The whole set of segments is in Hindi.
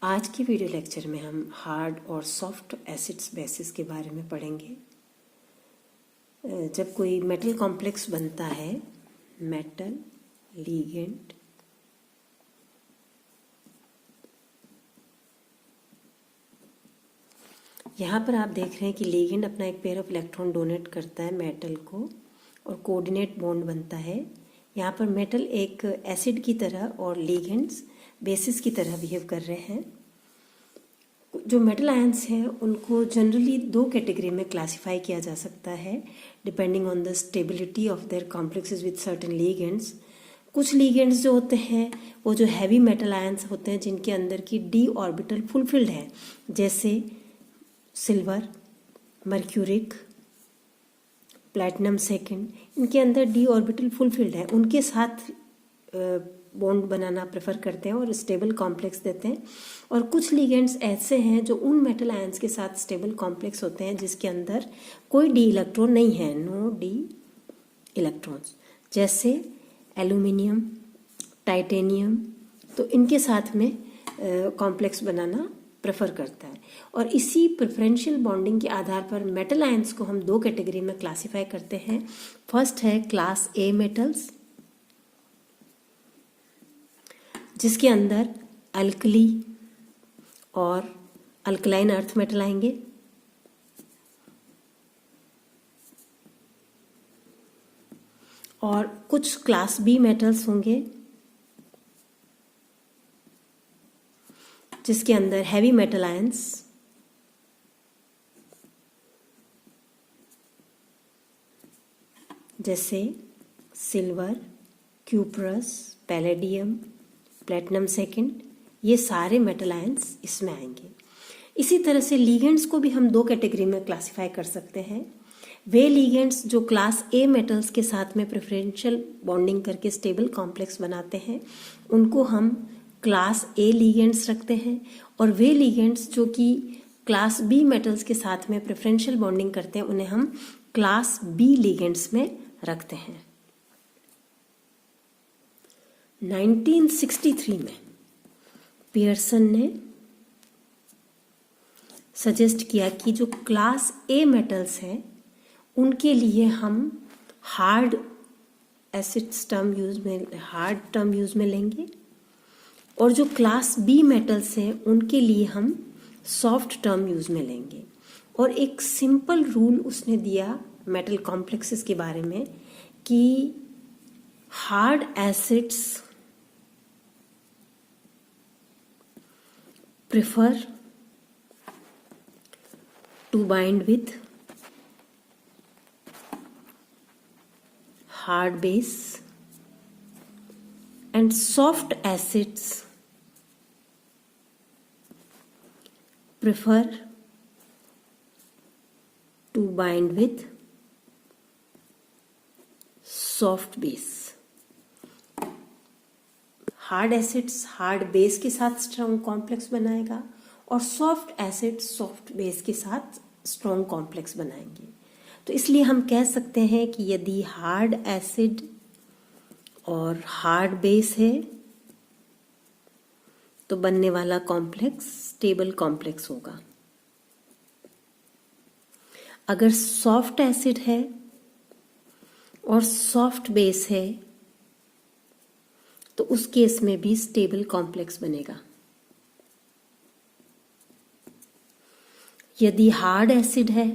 आज के वीडियो लेक्चर में हम हार्ड और सॉफ्ट एसिड्स बेसिस के बारे में पढ़ेंगे। जब कोई मेटल कॉम्प्लेक्स बनता है, मेटल लिगेंड यहाँ पर आप देख रहे हैं कि लिगेंड अपना एक पेयर ऑफ इलेक्ट्रॉन डोनेट करता है मेटल को और कोऑर्डिनेट बॉन्ड बनता है। यहाँ पर मेटल एक एसिड की तरह और लिगेंड्स बेसिस की तरह बिहेव कर रहे हैं। जो मेटल आयंस हैं उनको जनरली दो कैटेगरी में क्लासिफाई किया जा सकता है depending on the stability of their complexes with certain ligands. कुछ लिगेंड्स जो होते हैं वो जो हैवी मेटल आयंस होते हैं जिनके अंदर की डी ऑर्बिटल फुलफिल्ड है, जैसे सिल्वर, मर्क्यूरिक, प्लैटिनम सेकंड, इनके अंदर डी ऑर्बिटल फुलफिल्ड है, उनके साथ बॉन्ड बनाना प्रेफर करते हैं और स्टेबल कॉम्प्लेक्स देते हैं। और कुछ लिगेंड्स ऐसे हैं जो उन मेटल आयंस के साथ स्टेबल कॉम्प्लेक्स होते हैं जिसके अंदर कोई डी इलेक्ट्रॉन नहीं है, नो डी इलेक्ट्रॉन्स, जैसे एल्यूमिनियम, टाइटेनियम, तो इनके साथ में कॉम्प्लेक्स बनाना प्रेफर करता है। और इसी प्रेफरेंशियल बॉन्डिंग के आधार पर मेटल आयंस को हम दो कैटेगरी में क्लासिफाई करते हैं। फर्स्ट है क्लास ए मेटल्स, जिसके अंदर अल्कली और अल्कलाइन अर्थ मेटल आएंगे। और कुछ क्लास बी मेटल्स होंगे जिसके अंदर हैवी मेटल आयंस जैसे silver, cuprous, palladium, platinum second, ये सारे मेटल आयंस इसमें आएंगे। इसी तरह से लिगेंड्स को भी हम दो कैटेगरी में क्लासिफाई कर सकते हैं। वे लिगेंड्स जो क्लास ए मेटल्स के साथ में प्रेफरेंशियल बॉन्डिंग करके स्टेबल कॉम्प्लेक्स बनाते हैं उनको हम क्लास ए लिगेंड्स रखते हैं। और वे लिगेंड्स जो कि क्लास बी मेटल्स के साथ में प्रेफरेंशियल बॉन्डिंग करते हैं उन्हें हम क्लास बी लिगेंड्स में रखते हैं। 1963 में पियर्सन ने सजेस्ट किया कि जो क्लास ए मेटल्स हैं उनके लिए हम हार्ड एसिड्स टर्म यूज में लेंगे और जो क्लास बी मेटल्स हैं उनके लिए हम सॉफ्ट टर्म यूज में लेंगे। और एक सिंपल रूल उसने दिया मेटल कॉम्प्लेक्सेस के बारे में कि hard acids prefer to bind with hard base and soft acids prefer to bind with soft base। Hard acids hard base के साथ स्ट्रॉन्ग कॉम्प्लेक्स बनाएगा और सॉफ्ट एसिड सॉफ्ट बेस के साथ स्ट्रॉन्ग कॉम्प्लेक्स बनाएंगे। तो इसलिए हम कह सकते हैं कि यदि हार्ड एसिड और हार्ड बेस है तो बनने वाला कॉम्प्लेक्स स्टेबल कॉम्प्लेक्स होगा। अगर सॉफ्ट एसिड है और सॉफ्ट बेस है तो उस केस में भी स्टेबल कॉम्प्लेक्स बनेगा। यदि हार्ड एसिड है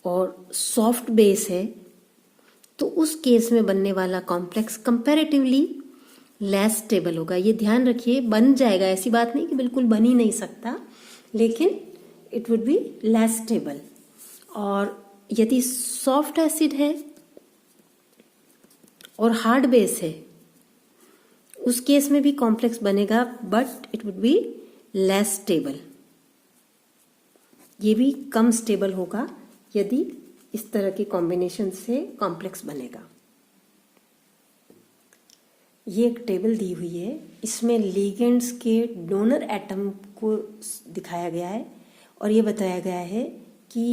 और सॉफ्ट बेस है तो उस केस में बनने वाला कॉम्प्लेक्स कंपैरेटिवली लेस स्टेबल होगा। ये ध्यान रखिए, बन जाएगा, ऐसी बात नहीं कि बिल्कुल बन ही नहीं सकता, लेकिन it would be less stable. और यदि सॉफ्ट एसिड है और हार्ड बेस है उस केस में भी कॉम्प्लेक्स बनेगा but it would be less stable. ये भी कम स्टेबल होगा यदि इस तरह के कॉम्बिनेशन से कॉम्प्लेक्स बनेगा। ये एक टेबल दी हुई है, इसमें लिगेंड्स के डोनर एटम को दिखाया गया है और ये बताया गया है कि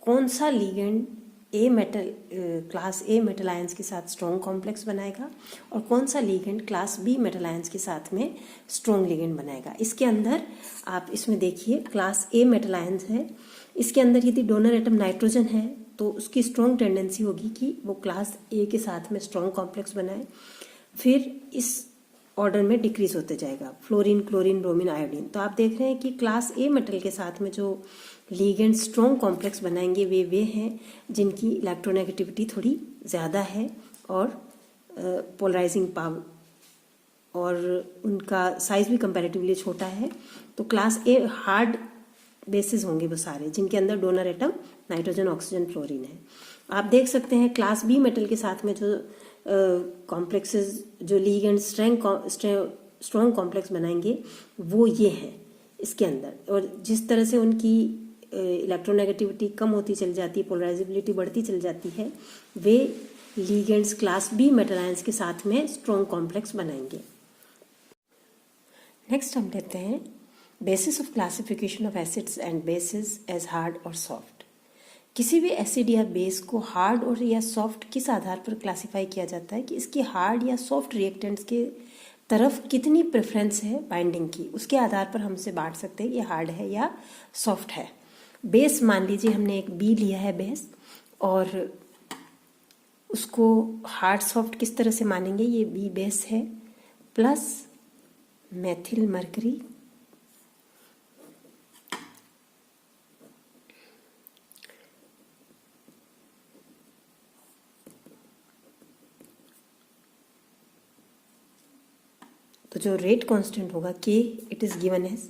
कौन सा ligand class A metal ions के साथ स्ट्रॉन्ग कॉम्प्लेक्स बनाएगा और कौन सा ligand class B metal ions के साथ में स्ट्रॉन्ग लिगेंड बनाएगा। इसके अंदर आप इसमें देखिए क्लास ए मेटल आयंस है, इसके अंदर यदि डोनर एटम नाइट्रोजन है तो उसकी स्ट्रॉन्ग टेंडेंसी होगी कि वो क्लास ए के साथ में स्ट्रॉन्ग कॉम्प्लेक्स बनाए, फिर इस ऑर्डर में डिक्रीज होते जाएगा फ्लोरीन, क्लोरीन, ब्रोमीन, आयोडीन। तो आप देख रहे हैं कि क्लास ए मेटल के साथ में जो लिगेंड स्ट्रॉन्ग कॉम्प्लेक्स बनाएंगे वे हैं जिनकी इलेक्ट्रोनेगेटिविटी थोड़ी ज़्यादा है और पोलराइजिंग पावर और उनका साइज भी कंपैरेटिवली छोटा है। तो क्लास ए हार्ड बेसिस होंगे वो सारे जिनके अंदर donor atom nitrogen, oxygen, fluorine है। आप देख सकते हैं क्लास बी मेटल के साथ में जो कॉम्प्लेक्सेस जो लिगेंड स्ट्रॉन्ग कॉम्प्लेक्स बनाएंगे वो ये हैं इसके अंदर, और जिस तरह से उनकी इलेक्ट्रोनेगेटिविटी कम होती चली जाती है, पोलराइजेबिलिटी बढ़ती चली जाती है, वे ligands class B metal ions के साथ में स्ट्रॉन्ग कॉम्प्लेक्स बनाएंगे। नेक्स्ट हम लेते हैं basis of classification of acids and bases as hard और सॉफ्ट। किसी भी एसिड या बेस को हार्ड और या सॉफ्ट किस आधार पर क्लासिफाई किया जाता है कि इसकी हार्ड या सॉफ्ट रिएक्टेंट्स के तरफ कितनी प्रेफरेंस है बाइंडिंग की, उसके आधार पर हम इसे बांट सकते हैं ये हार्ड है या सॉफ्ट है। बेस मान लीजिए हमने एक बी लिया है बेस, और उसको हार्ड सॉफ्ट किस तरह से मानेंगे, ये बी बेस है प्लस मेथिल मरकरी तो जो रेट कांस्टेंट होगा के, it is given as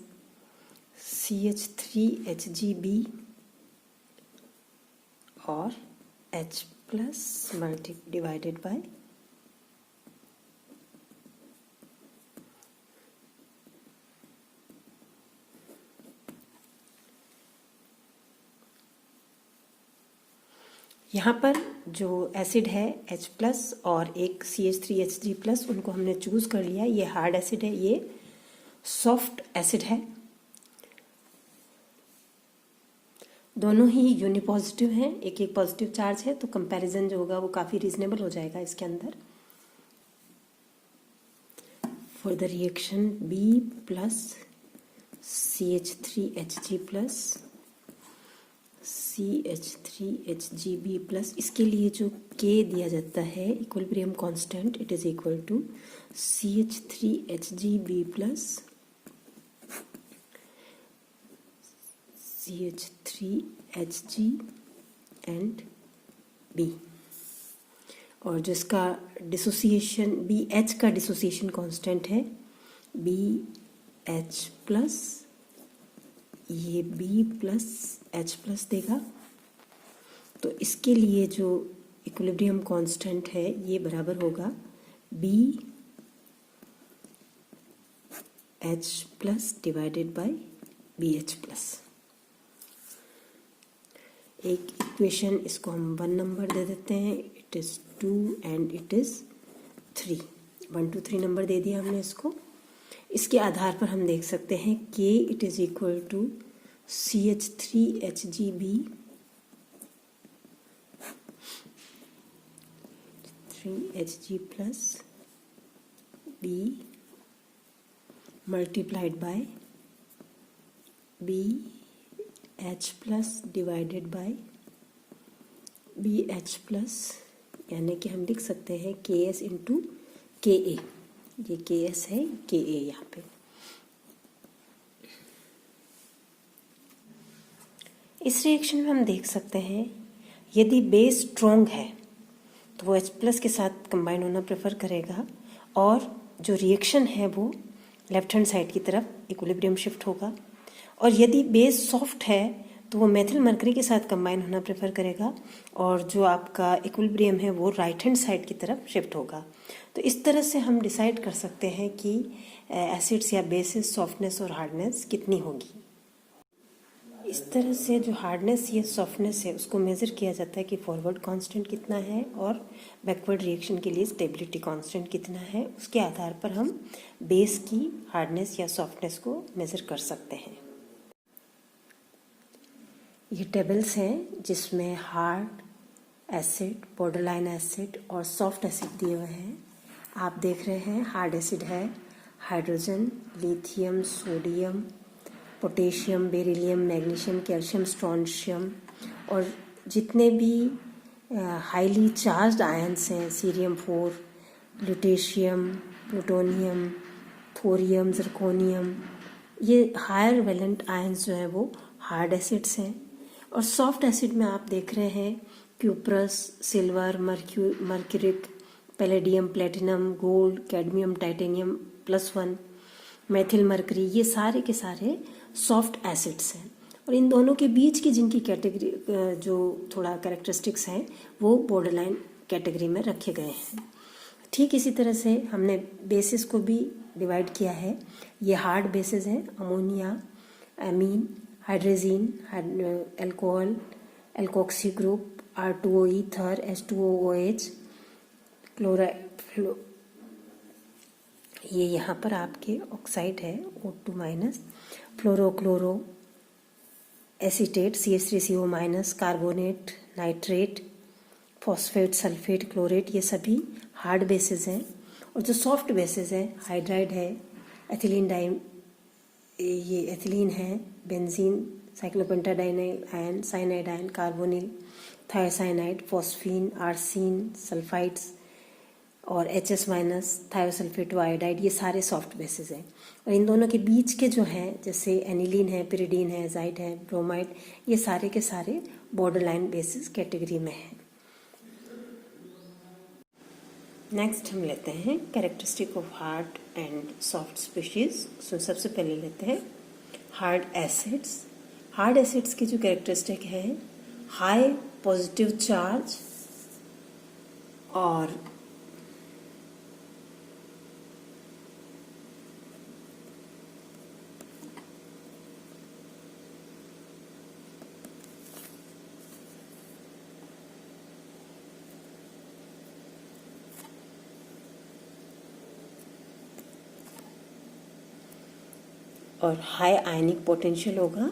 CH3HgB और H प्लस डिवाइडेड बाय यहाँ पर जो एसिड है H प्लस और एक CH3Hg प्लस, उनको हमने चूज कर लिया। ये हार्ड एसिड है, ये सॉफ्ट एसिड है। दोनों ही यूनिपॉजिटिव हैं, एक एक पॉजिटिव चार्ज है, तो कंपैरिजन जो होगा वो काफ़ी रीजनेबल हो जाएगा इसके अंदर। For the reaction B plus CH3Hg plus CH3HgB plus, इसके लिए जो K दिया जाता है equilibrium constant, it is equal to CH3HgB plus CH3Hg and B, और जिसका डिसोसिएशन BH का डिसोसिएशन कांस्टेंट है BH प्लस, ये B प्लस H प्लस देगा। तो इसके लिए जो इक्विलिब्रियम कांस्टेंट है ये बराबर होगा BH plus divided by BH plus. एक इक्वेशन इसको हम 1 नंबर दे देते हैं, it is 2 and it is 3, 1 2 3 number दे दिया हमने इसको। इसके आधार पर हम देख सकते हैं K it is equal to CH3HgB 3Hg plus B multiplied by BH plus divided by BH plus, यानी कि हम लिख सकते हैं KS इंटू KA। ये KS है, KA यहाँ पे। इस रिएक्शन में हम देख सकते हैं यदि बेस स्ट्रॉन्ग है तो वो H प्लस के साथ कंबाइन होना प्रेफर करेगा, और जो रिएक्शन है वो लेफ्ट हैंड साइड की तरफ इक्विलिब्रियम शिफ्ट होगा। और यदि बेस सॉफ्ट है तो वो मेथिल मरकरी के साथ कंबाइन होना प्रेफर करेगा, और जो आपका इक्विलिब्रियम है वो राइट हैंड साइड की तरफ शिफ्ट होगा। तो इस तरह से हम डिसाइड कर सकते हैं कि एसिड्स या बेसिस सॉफ्टनेस और हार्डनेस कितनी होगी। इस तरह से जो हार्डनेस या सॉफ्टनेस है उसको मेज़र किया जाता है कि फॉरवर्ड कांस्टेंट कितना है और बैकवर्ड रिएक्शन के लिए स्टेबिलिटी कांस्टेंट कितना है। उसके आधार पर हम बेस की हार्डनेस या सॉफ्टनेस को मेज़र कर सकते हैं। ये टेबल्स हैं जिसमें हार्ड, एसिड, बॉर्डरलाइन एसिड और सॉफ्ट एसिड दिए हुए हैं। आप देख रहे हैं हार्ड एसिड है hydrogen, lithium, sodium, potassium, beryllium, magnesium, calcium, strontium और जितने भी हाईली चार्ज्ड आयंस हैं cerium 4, lutetium, plutonium, thorium, zirconium, ये हायर वैलेंट आयंस जो हैं वो हार्ड एसिड्स हैं। और सॉफ्ट एसिड में आप देख रहे हैं cuprous, silver, mercuric, palladium, platinum, gold, cadmium, titanium +1, methyl mercury, ये सारे के सारे सॉफ्ट एसिड्स हैं। और इन दोनों के बीच की जिनकी कैटेगरी जो थोड़ा कैरेक्टरिस्टिक्स हैं वो बॉर्डरलाइन कैटेगरी में रखे गए हैं। ठीक इसी तरह से हमने बेसिस को भी डिवाइड किया है। ये हार्ड बेसिस हैं ammonia, amine, hydrogen, alcohol, alkoxy group, R2O ether, H2OOH, chloride, ये यहाँ पर आपके ऑक्साइड है O2-, fluorochloro acetate CH3CO-, carbonate, nitrate, phosphate, sulphate, chlorate, ये सभी हार्ड बेसिस हैं। और जो सॉफ्ट बेसिस है हाइड्राइड है, एथिलीन डाइम, ये एथिलीन है, benzene, cyclopentadienyl ion, cyanide ion, carbonyl, thiocyanide, phosphine, arsine, sulphides और HS-, थायोसल्फेट आयोडाइड, ये सारे सॉफ्ट बेसिस हैं। और इन दोनों के बीच के जो हैं जैसे एनिलीन है, पिरिडीन है, जाइड है, ब्रोमाइड, ये सारे के सारे बॉर्डरलाइन बेसिस कैटेगरी में हैं। नेक्स्ट हम लेते हैं characteristic of hard and soft species. So सबसे पहले लेते हैं हार्ड एसिड्स। हार्ड एसिड्स की जो कैरेक्टरिस्टिक है हाई पॉजिटिव चार्ज और हाई आयनिक पोटेंशियल होगा।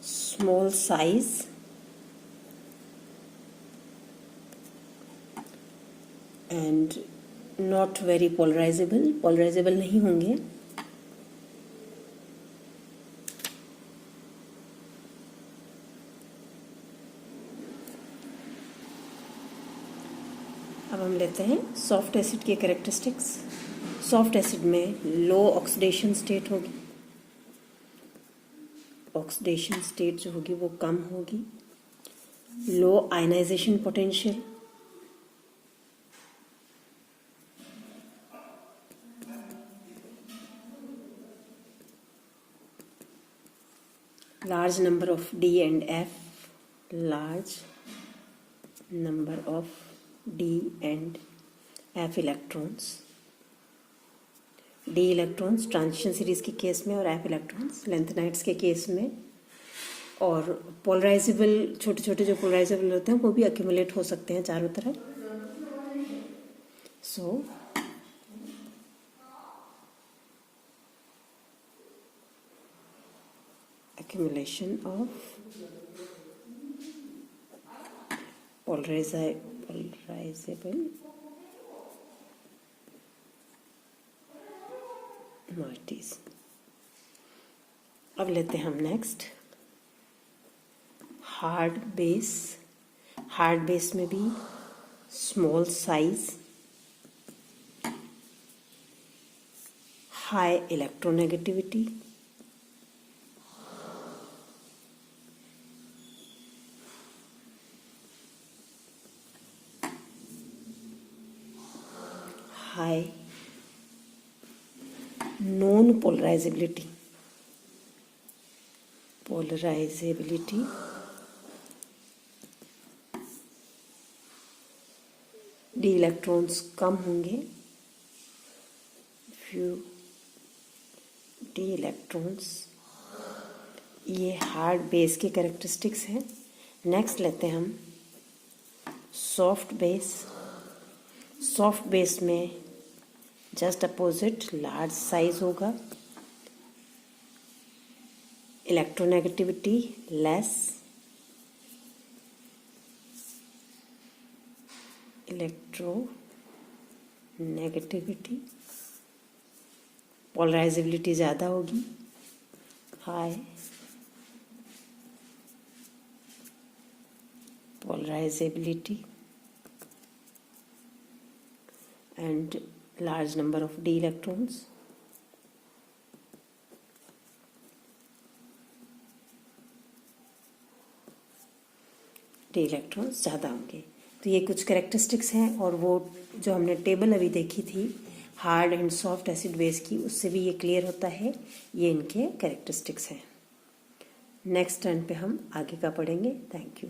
Small size and not very polarisable नहीं होंगे। अब हम लेते हैं सॉफ्ट एसिड के कैरेक्टरिस्टिक्स। सॉफ्ट एसिड में लो ऑक्सीडेशन स्टेट होगी, ऑक्सीडेशन स्टेट जो होगी वो कम होगी। Low ionisation potential, large number of D and F, large number of D and F electrons. D electrons transition series के केस में और F इलेक्ट्रॉन्स लेंथेनाइड्स के केस में। और पोलराइजेबल, छोटे छोटे जो पोलराइजेबल होते हैं वो भी अक्यूमुलेट हो सकते हैं चारों तरफ। सो accumulation of polarizable moieties। अब लेते हैं हम next hard base. Hard base में भी small size, high electronegativity, high non polarisability, d electrons कम होंगे, फ्यू डी इलेक्ट्रॉन्स। ये हार्ड बेस के कैरेक्टरिस्टिक्स हैं। नेक्स्ट लेते हैं हम सॉफ्ट बेस। सॉफ्ट बेस में जस्ट अपोजिट लार्ज साइज होगा, इलेक्ट्रोनेगेटिविटी लेस, इलेक्ट्रोनेगेटिविटी, पोलराइजेबिलिटी ज़्यादा होगी, high polarizability and large number of d electrons. d electrons ज़्यादा होंगे। तो ये कुछ करेक्टरिस्टिक्स हैं, और वो जो हमने टेबल अभी देखी थी hard and soft acid base की, उससे भी ये क्लियर होता है, ये इनके करेक्टरिस्टिक्स हैं। नेक्स्ट टर्न पे हम आगे का पढ़ेंगे। Thank you.